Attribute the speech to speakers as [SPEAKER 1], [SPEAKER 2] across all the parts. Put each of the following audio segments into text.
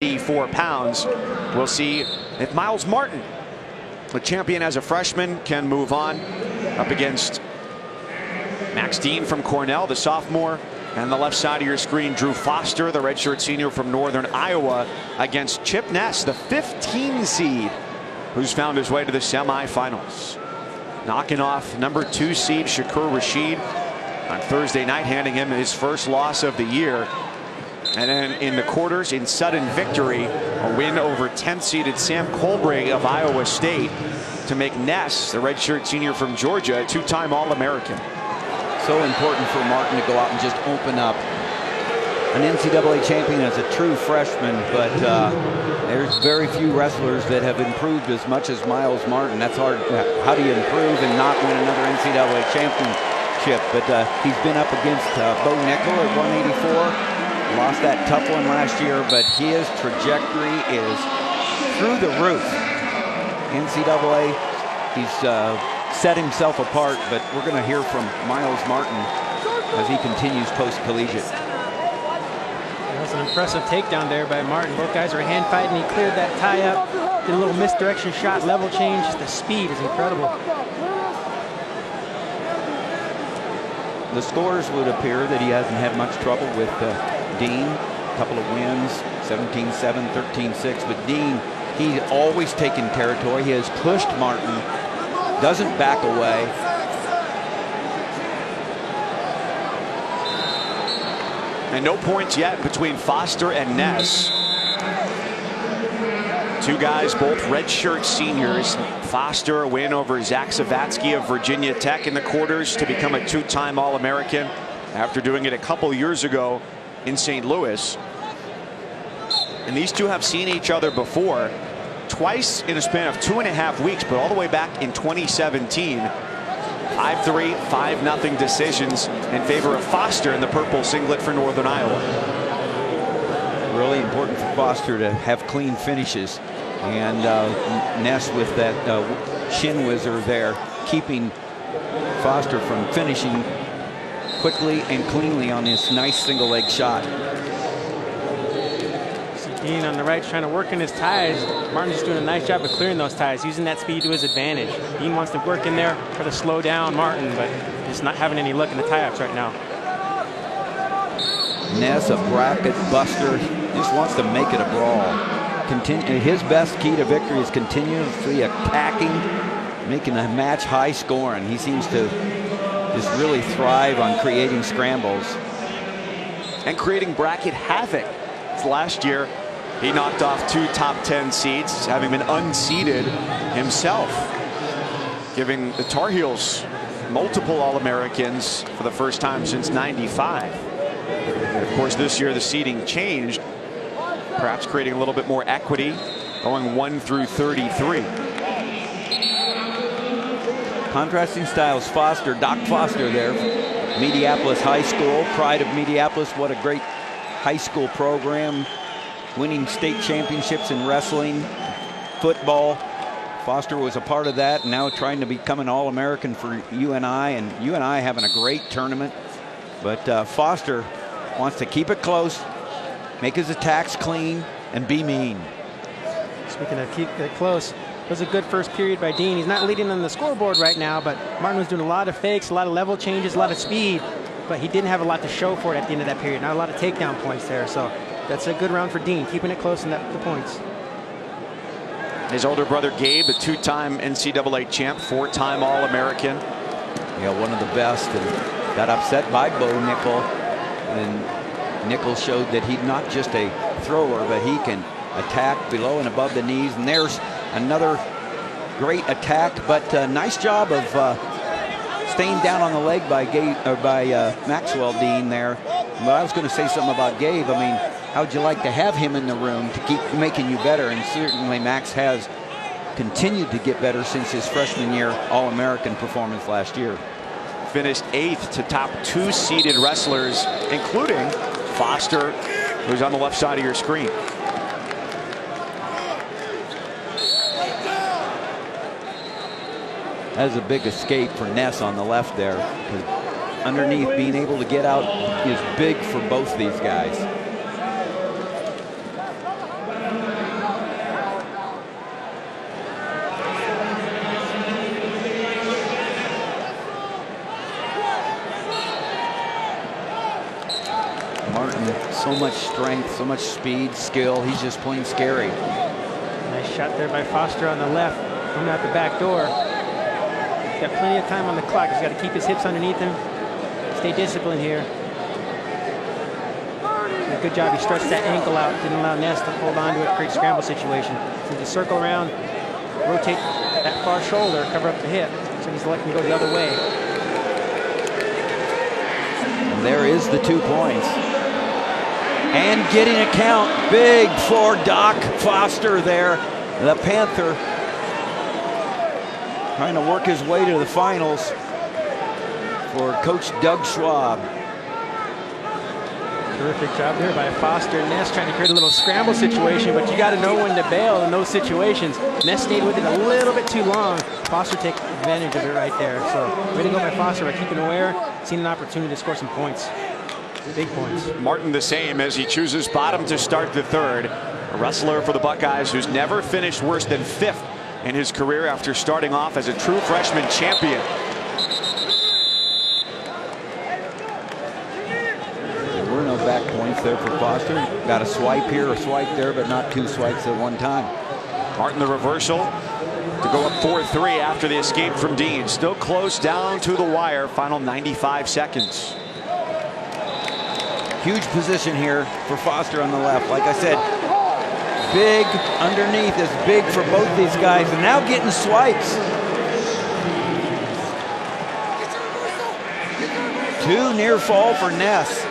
[SPEAKER 1] 84 pounds. We'll see if Myles Martin, the champion as a freshman, can move on up against Max Dean from Cornell, the sophomore. And the left side of your screen, Drew Foster, the redshirt senior from Northern Iowa, against Chip Ness, the 15 seed, who's found his way to the semifinals. Knocking off number 2 seed Shakur Rashid on Thursday night, handing him his first loss of the year. And then in the quarters, in sudden victory, a win over 10th seeded Sam Colbrig of Iowa State to make Ness, the redshirt senior from Georgia, a 2-time All-American.
[SPEAKER 2] So important for Martin to go out and just open up. An NCAA champion as a true freshman, but there's very few wrestlers that have improved as much as Myles Martin. That's hard. How do you improve and not win another NCAA championship? But he's been up against Bo Nickel at 184. Lost that tough one last year, but his trajectory is through the roof. NCAA, he's set himself apart, but we're going to hear from Myles Martin as he continues post-collegiate.
[SPEAKER 3] That's an impressive takedown there by Martin. Both guys are hand fighting. He cleared that tie up, did a little misdirection shot, level change. The speed is incredible.
[SPEAKER 2] The scores would appear that he hasn't had much trouble with Dean. A couple of wins, 17-7, 13-6. But Dean, he's always taken territory. He has pushed Martin, doesn't back away.
[SPEAKER 1] And no points yet between Foster and Ness. Two guys, both redshirt seniors. Foster a win over Zach Savatsky of Virginia Tech in the quarters to become a 2-time All-American after doing it a couple years ago in St. Louis. And these two have seen each other before, twice in a span of 2.5 weeks, but all the way back in 2017. 5-3, 5-0 decisions in favor of Foster in the purple singlet for Northern Iowa.
[SPEAKER 2] Really important for Foster to have clean finishes. And Ness with that shin whizzer there, keeping Foster from finishing quickly and cleanly on this nice single leg shot.
[SPEAKER 3] Dean on the right trying to work in his ties. Martin's just doing a nice job of clearing those ties, using that speed to his advantage. Dean wants to work in there, try to slow down Martin, but just not having any luck in the tie-ups right now.
[SPEAKER 2] Ness, a bracket buster, just wants to make it a brawl. His best key to victory is continuously attacking, making a match high scoring. He seems to just really thrive on creating scrambles.
[SPEAKER 1] And creating bracket havoc. Last year, he knocked off 2 top 10 seeds, having been unseeded himself, giving the Tar Heels multiple All-Americans for the first time since '95. And of course, this year the seeding changed, perhaps creating a little bit more equity, going 1 through 33.
[SPEAKER 2] Contrasting styles. Foster, Doc Foster there, Mediapolis High School, pride of Mediapolis. What a great high school program, winning state championships in wrestling, football. Foster was a part of that, and now trying to become an All-American for UNI, and UNI having a great tournament. But Foster wants to keep it close, make his attacks clean, and be mean.
[SPEAKER 3] Speaking of keep it close, it was a good first period by Dean. He's not leading on the scoreboard right now, but Martin was doing a lot of fakes, a lot of level changes, a lot of speed. But he didn't have a lot to show for it at the end of that period. Not a lot of takedown points there. So that's a good round for Dean, keeping it close in the points.
[SPEAKER 1] His older brother Gabe, a 2-time NCAA champ, 4-time All-American.
[SPEAKER 2] Yeah, one of the best, and got upset by Bo Nickel. And Nickel showed that he's not just a thrower, but he can attack below and above the knees. And there's another great attack, but nice job of staying down on the leg by Maxwell Dean there. But I was going to say something about Gabe. I mean, how'd you like to have him in the room to keep making you better? And certainly Max has continued to get better since his freshman year All-American performance last year.
[SPEAKER 1] Finished 8th to top 2 seeded wrestlers, including Foster, who's on the left side of your screen.
[SPEAKER 2] That's a big escape for Ness on the left there, because underneath, being able to get out is big for both these guys. So much strength, so much speed, skill. He's just plain scary.
[SPEAKER 3] Nice shot there by Foster on the left, coming out the back door. He's got plenty of time on the clock. He's got to keep his hips underneath him. Stay disciplined here. And good job. He stretched that ankle out. Didn't allow Ness to hold on to it, create a scramble situation. So just circle around, rotate that far shoulder, cover up the hip. So he's letting go the other way.
[SPEAKER 2] And there is the 2 points. And getting a count big for Doc Foster there. The Panther trying to work his way to the finals for Coach Doug Schwab.
[SPEAKER 3] Terrific job there by Foster. Ness trying to create a little scramble situation, but you got to know when to bail in those situations. Ness stayed with it a little bit too long. Foster took advantage of it right there. So way to go by Foster by keeping aware, seeing an opportunity to score some points. Big points.
[SPEAKER 1] Martin the same as he chooses bottom to start the third. A wrestler for the Buckeyes who's never finished worse than 5th in his career after starting off as a true freshman champion.
[SPEAKER 2] There were no back points there for Foster. Got a swipe here, a swipe there, but not 2 swipes at one time.
[SPEAKER 1] Martin the reversal to go up 4-3 after the escape from Dean. Still close down to the wire. Final 95 seconds.
[SPEAKER 2] Huge position here for Foster on the left. Like I said, big underneath is big for both these guys. And now getting swipes. 2 near fall for Ness.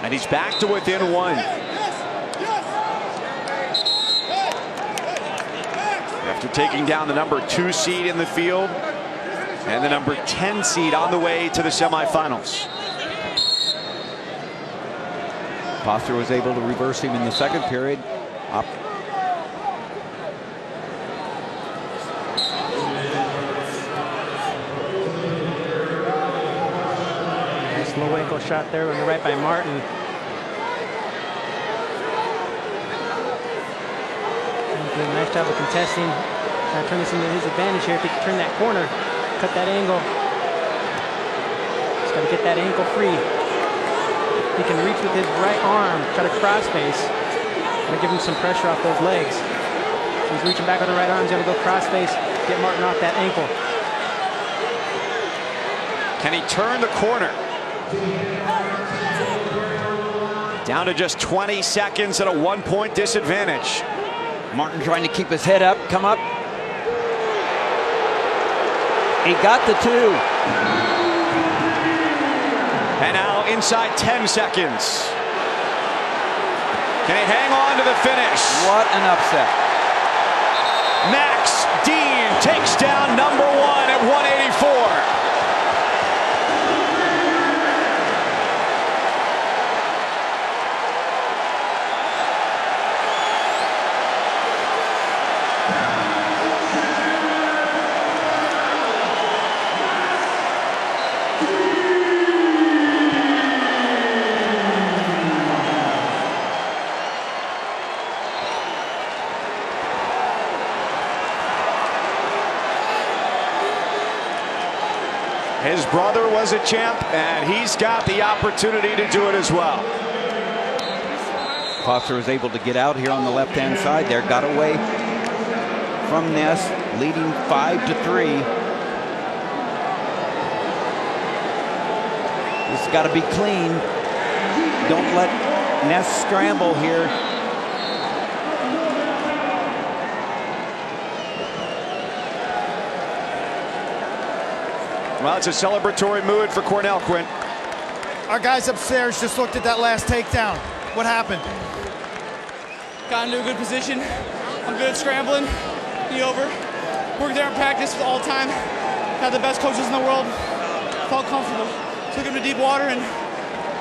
[SPEAKER 1] And he's back to within 1. After taking down the number 2 seed in the field and the number 10 seed on the way to the semifinals.
[SPEAKER 2] Foster was able to reverse him in the second period. Up.
[SPEAKER 3] Nice low ankle shot there on the right by Martin. Did a nice job of contesting. Trying to turn this into his advantage here. If he can turn that corner, cut that angle. Just got to get that ankle free. He can reach with his right arm, try to cross face. Gonna give him some pressure off those legs. So he's reaching back with the right arm. He's gonna go cross face, get Martin off that ankle.
[SPEAKER 1] Can he turn the corner? Down to just 20 seconds at a 1-point disadvantage.
[SPEAKER 2] Martin trying to keep his head up, come up. He got the 2.
[SPEAKER 1] And now inside 10 seconds. Can he hang on to the finish?
[SPEAKER 2] What an upset.
[SPEAKER 1] Max Dean takes down number 1 at 184. His brother was a champ, and he's got the opportunity to do it as well.
[SPEAKER 2] Foster was able to get out here on the left-hand side there, got away from Ness, leading 5-3. This has got to be clean. Don't let Ness scramble here.
[SPEAKER 1] Well, it's a celebratory mood for Cornell, Quinn.
[SPEAKER 4] Our guys upstairs just looked at that last takedown. What happened?
[SPEAKER 5] Got into a good position. I'm good at scrambling, knee over. Worked there in practice all the time. Had the best coaches in the world. Felt comfortable. Took him to deep water and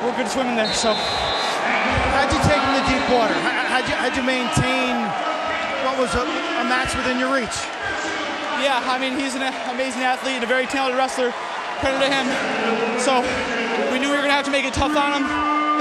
[SPEAKER 5] we're good swimming there. So,
[SPEAKER 4] how'd you take him to deep water? How'd you maintain what was a match within your reach?
[SPEAKER 5] yeah, I mean, he's an amazing athlete and a very talented wrestler. Credit to him. So we knew we were gonna have to make it tough on him.